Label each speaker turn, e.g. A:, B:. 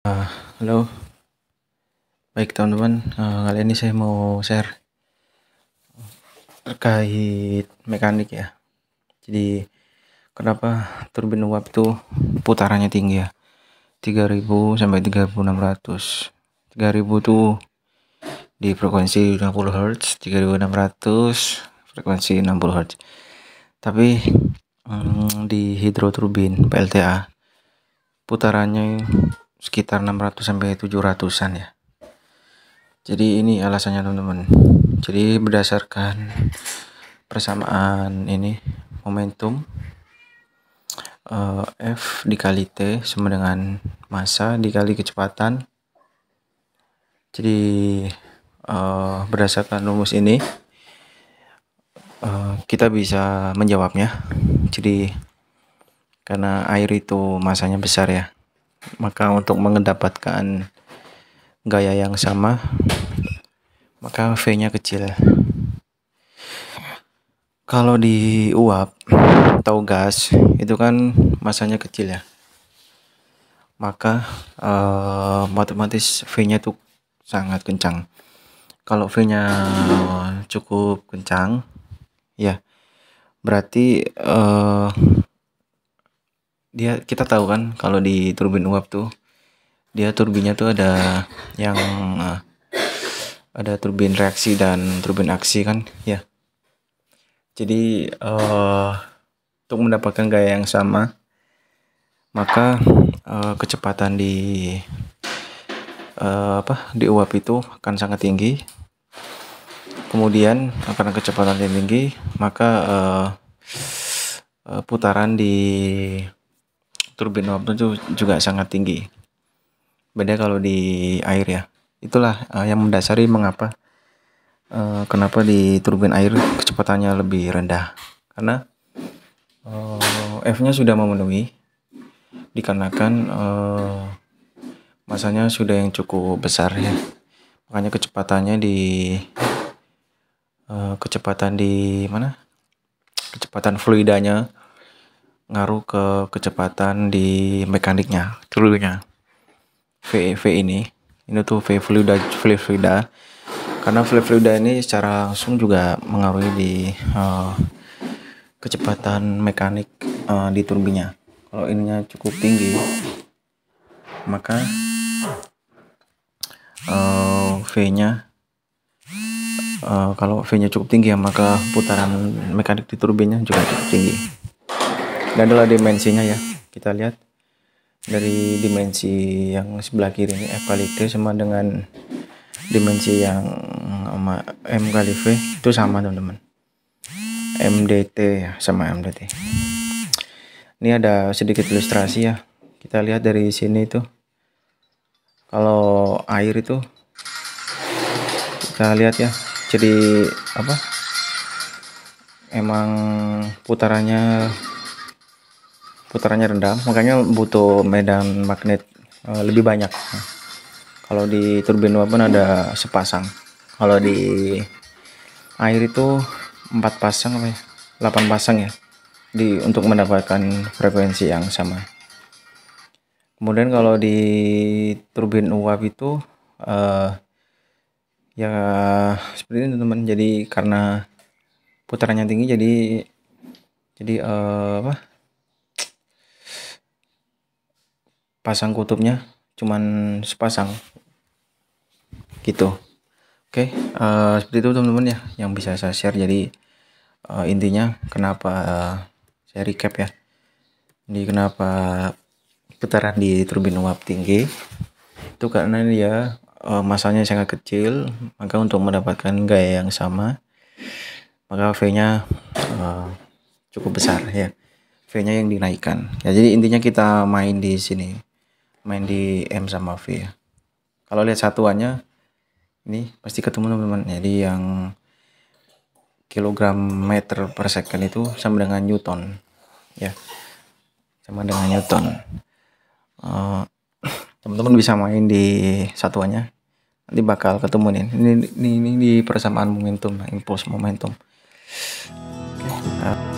A: Halo, baik teman-teman. Kali ini saya mau share terkait mekanik ya. Jadi kenapa turbin uap itu putarannya tinggi ya? 3000 sampai 3600. 3000 tuh di frekuensi 60 Hz, 3600 frekuensi 60 Hz. Tapi di hidroturbin PLTA putarannya sekitar 600 sampai 700-an ya. Jadi ini alasannya teman-teman. Jadi berdasarkan persamaan ini momentum F dikali T sama dengan massa dikali kecepatan. Jadi berdasarkan rumus ini kita bisa menjawabnya. Jadi karena air itu massanya besar ya, maka untuk mendapatkan gaya yang sama maka V-nya kecil. Kalau di uap atau gas itu kan masanya kecil ya, maka otomatis V-nya tuh sangat kencang. Kalau V-nya cukup kencang ya, berarti kita tahu kan kalau di turbin uap tuh dia turbinnya tuh ada yang ada turbin reaksi dan turbin aksi kan ya. Jadi untuk mendapatkan gaya yang sama maka kecepatan di uap itu akan sangat tinggi. Kemudian karena kecepatan yang tinggi maka putaran di turbin uap itu juga sangat tinggi. Beda kalau di air ya. Itulah yang mendasari mengapa kenapa di turbin air kecepatannya lebih rendah, karena F-nya sudah memenuhi dikarenakan masanya sudah yang cukup besar ya, makanya kecepatannya kecepatan fluidanya ngaruh ke kecepatan di mekaniknya dulunya. V ini tuh V fluida, karena fluida ini secara langsung juga mengaruhi di kecepatan mekanik di turbinnya. Kalau ininya cukup tinggi maka V-nya kalau V-nya cukup tinggi ya, maka putaran mekanik di turbinnya juga cukup tinggi. Dan adalah dimensinya ya, kita lihat dari dimensi yang sebelah kiri ini F kali T sama dengan dimensi yang M kali V itu sama teman-teman, MDT ya, sama MDT. Ini ada sedikit ilustrasi ya, kita lihat dari sini tuh kalau air itu kita lihat ya, jadi emang putarannya rendah, makanya butuh medan magnet lebih banyak. Kalau di turbin uap pun ada sepasang, kalau di air itu 4 pasang 8 pasang ya, untuk mendapatkan frekuensi yang sama. Kemudian kalau di turbin uap itu ya seperti ini teman-teman. Jadi karena putarannya tinggi, jadi pasang kutubnya cuman sepasang gitu. Oke, seperti itu teman-teman ya yang bisa saya share. Jadi intinya kenapa saya recap ya, jadi kenapa putaran di turbin uap tinggi itu karena dia masanya sangat kecil, maka untuk mendapatkan gaya yang sama maka V-nya cukup besar ya, V-nya yang dinaikkan ya. Jadi intinya kita main di sini, main di M sama V ya. Kalau lihat satuannya ini pasti ketemu teman-teman. Jadi yang kilogram meter per second itu sama dengan Newton ya, sama dengan Newton. Teman-teman bisa main di satuannya, nanti bakal ketemu nih. Ini di persamaan momentum, impuls momentum. Oke.